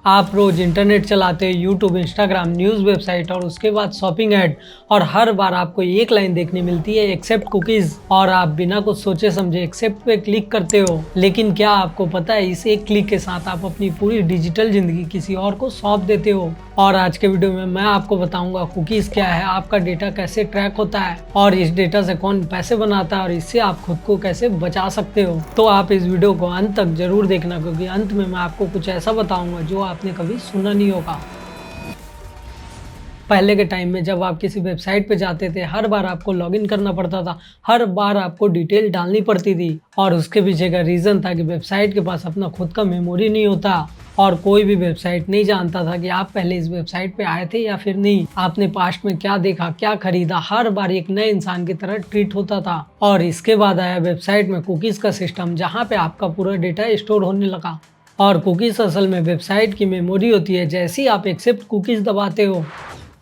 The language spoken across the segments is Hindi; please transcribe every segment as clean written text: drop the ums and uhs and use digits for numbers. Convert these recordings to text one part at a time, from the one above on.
आप रोज इंटरनेट चलाते हैं, यूट्यूब, इंस्टाग्राम, न्यूज़ वेबसाइट और उसके बाद शॉपिंग ऐड, और हर बार आपको एक लाइन देखने मिलती है, एक्सेप्ट कुकीज, और आप बिना कुछ सोचे समझे एक्सेप्ट पे क्लिक करते हो। लेकिन क्या आपको पता है, इस एक क्लिक के साथ आप अपनी पूरी डिजिटल जिंदगी किसी और को सौंप देते हो। और आज के वीडियो में मैं आपको बताऊंगा कुकीज क्या है, आपका डेटा कैसे ट्रैक होता है, और इस डेटा से कौन पैसे बनाता है, और इससे आप खुद को कैसे बचा सकते हो। तो आप इस वीडियो को अंत तक जरूर देखना, क्योंकि अंत में मैं आपको कुछ ऐसा बताऊंगा जो आपने कभी सुना नहीं होगा। पहले के टाइम में जब आप किसी वेबसाइट पे जाते थे, हर बार आपको लॉगिन करना पड़ता था, हर बार आपको डिटेल डालनी पड़ती थी, और उसके पीछे का रीज़न था कि वेबसाइट के पास अपना खुद का मेमोरी नहीं होता, और कोई भी वेबसाइट नहीं जानता था कि आप पहले इस वेबसाइट पे आए थे या फिर नहीं, आपने पास्ट में क्या देखा, क्या खरीदा, हर बार एक नए इंसान की तरह ट्रीट होता था। और इसके बाद आया वेबसाइट में कुकीज़ का सिस्टम, जहाँ पे आपका पूरा डेटा स्टोर होने लगा। और कुकीज़ असल में वेबसाइट की मेमोरी होती है। जैसे ही आप एक्सेप्ट कुकीज़ दबाते हो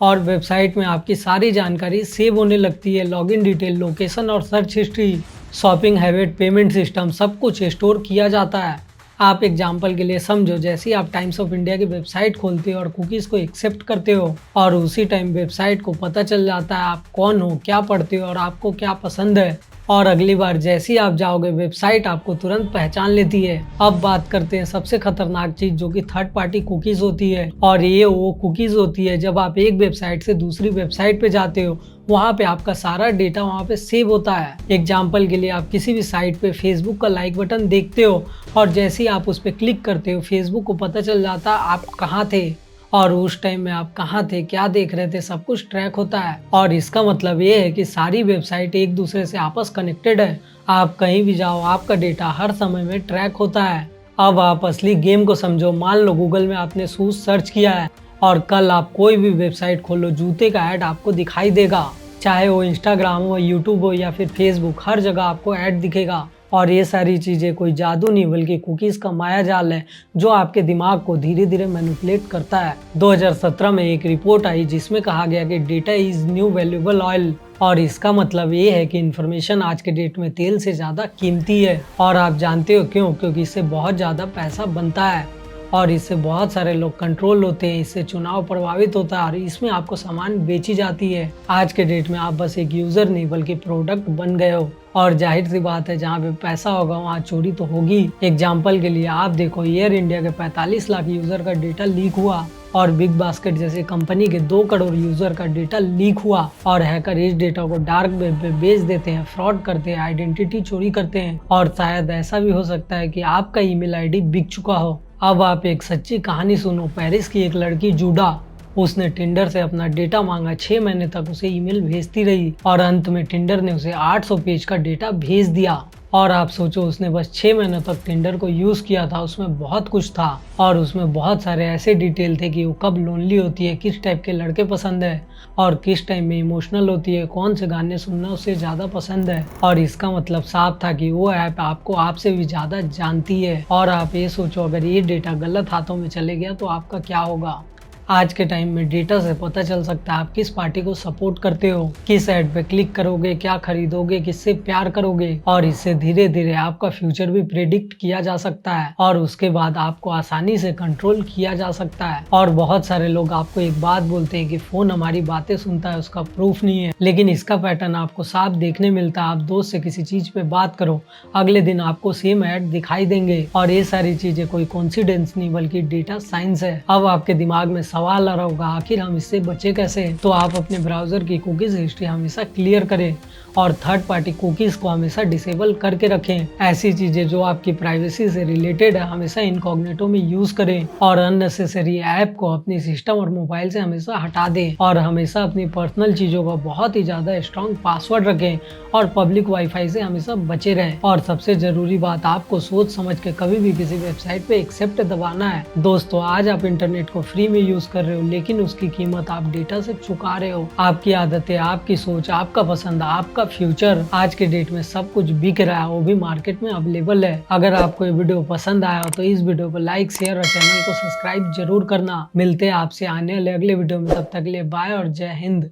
और वेबसाइट में आपकी सारी जानकारी सेव होने लगती है, लॉगिन डिटेल, लोकेशन और search history, shopping habit, payment system, सब कुछ स्टोर किया जाता है। आप एग्जाम्पल के लिए समझो, जैसे ही आप टाइम्स ऑफ इंडिया की वेबसाइट खोलते हो और कुकीज़ को एक्सेप्ट करते हो, और उसी टाइम वेबसाइट को पता चल जाता है आप कौन हो, क्या पढ़ते हो और आपको क्या पसंद है, और अगली बार जैसे ही आप जाओगे वेबसाइट आपको तुरंत पहचान लेती है। अब बात करते हैं सबसे खतरनाक चीज, जो कि थर्ड पार्टी कुकीज होती है। और ये वो कुकीज होती है, जब आप एक वेबसाइट से दूसरी वेबसाइट पे जाते हो, वहाँ पे आपका सारा डेटा वहाँ पे सेव होता है। एग्जाम्पल के लिए, आप किसी भी साइट पे फेसबुक का लाइक बटन देखते हो, और जैसे ही आप उस पर क्लिक करते हो, फेसबुक को पता चल जाता है आप कहाँ थे, और उस टाइम में आप कहाँ थे, क्या देख रहे थे, सब कुछ ट्रैक होता है। और इसका मतलब ये है कि सारी वेबसाइट एक दूसरे से आपस कनेक्टेड है। आप कहीं भी जाओ, आपका डेटा हर समय में ट्रैक होता है। अब आप असली गेम को समझो। मान लो गूगल में आपने शूज सर्च किया है, और कल आप कोई भी वेबसाइट खोलो, जूते का ऐड आपको दिखाई देगा। चाहे वो इंस्टाग्राम हो, यूट्यूब हो या फिर फेसबुक, हर जगह आपको ऐड दिखेगा। और ये सारी चीज़ें कोई जादू नहीं, बल्कि कुकीज़ का माया जाल है, जो आपके दिमाग को धीरे धीरे मैनिपुलेट करता है। 2017 में एक रिपोर्ट आई जिसमें कहा गया कि data is new valuable oil, और इसका मतलब ये है कि इन्फॉर्मेशन आज के डेट में तेल से ज़्यादा कीमती है। और आप जानते हो क्यों? क्योंकि इससे बहुत ज़्यादा पैसा बनता है, और इससे बहुत सारे लोग कंट्रोल होते हैं, इससे चुनाव प्रभावित होता है, और इसमें आपको सामान बेची जाती है। आज के डेट में आप बस एक यूजर नहीं बल्कि प्रोडक्ट बन गए हो, और जाहिर सी बात है, जहाँ पे पैसा होगा वहाँ चोरी तो होगी। एग्जाम्पल के लिए आप देखो, एयर इंडिया के 45 लाख यूजर का डेटा लीक हुआ, और बिग बास्केट जैसे कंपनी के 2 करोड़ यूजर का डेटा लीक हुआ, और हैकर इस डेटा को डार्क वेब पे बेच देते हैं, फ्रॉड करते हैं, आइडेंटिटी चोरी करते हैं, और शायद ऐसा भी हो सकता है कि आपका ईमेल आईडी बिक चुका हो। अब आप एक सच्ची कहानी सुनो। पेरिस की एक लड़की जूडा, उसने टिंडर से अपना डेटा मांगा, 6 महीने तक उसे ईमेल भेजती रही, और अंत में टिंडर ने उसे 800 पेज का डेटा भेज दिया। और आप सोचो, उसने बस 6 महीनों तक टिंडर को यूज किया था, उसमें बहुत कुछ था, और उसमें बहुत सारे ऐसे डिटेल थे कि वो कब लोनली होती है, किस टाइप के लड़के पसंद है, और किस टाइम में इमोशनल होती है, कौन से गाने सुनना उसे ज्यादा पसंद है। और इसका मतलब साफ था कि वो ऐप आपको आपसे भी ज्यादा जानती है। और आप ये सोचो, अगर ये डेटा गलत हाथों में चले गया तो आपका क्या होगा। आज के टाइम में डेटा से पता चल सकता है आप किस पार्टी को सपोर्ट करते हो, किस ऐड पे क्लिक करोगे, क्या खरीदोगे, किससे प्यार करोगे, और इससे धीरे धीरे आपका फ्यूचर भी प्रेडिक्ट किया जा सकता है, और उसके बाद आपको आसानी से कंट्रोल किया जा सकता है। और बहुत सारे लोग आपको एक बात बोलते हैं कि फोन हमारी बातें सुनता है, उसका प्रूफ नहीं है, लेकिन इसका पैटर्न आपको साफ देखने मिलता है। आप दोस्त से किसी चीज पे बात करो, अगले दिन आपको सेम ऐड दिखाई देंगे, और ये सारी चीजें कोई कोइंसिडेंस नहीं बल्कि डेटा साइंस है। अब आपके दिमाग में सवाल आ रहा होगा, आखिर हम इससे बचे कैसे? तो आप अपने ब्राउजर की कुकीज हिस्ट्री हमेशा क्लियर करें, और थर्ड पार्टी कुकीज को हमेशा डिसेबल करके रखें। ऐसी चीजें जो आपकी प्राइवेसी से रिलेटेड है हमेशा इनकॉग्निटो में यूज करें, और अननेसेसरी ऐप को अपनी सिस्टम और मोबाइल से हमेशा हटा दें, और हमेशा अपनी पर्सनल चीजों का बहुत ही ज्यादा स्ट्रॉन्ग पासवर्ड रखें, और पब्लिक वाईफाई से हमेशा बचे रहें। और सबसे जरूरी बात, आपको सोच समझ के कभी भी किसी वेबसाइट पे एक्सेप्ट दबाना है। दोस्तों, आज आप इंटरनेट को फ्री में यूज कर रहे हो, लेकिन उसकी कीमत आप डेटा से चुका रहे हो। आपकी आदतें, आपकी सोच, आपका पसंद, आपका फ्यूचर, आज के डेट में सब कुछ बिक रहा है, वो भी मार्केट में अवेलेबल है। अगर आपको ये वीडियो पसंद आया हो तो इस वीडियो को लाइक, शेयर और चैनल को सब्सक्राइब जरूर करना। मिलते हैं आपसे आने वाले अगले वीडियो में, तब तक के लिए बाय और जय हिंद।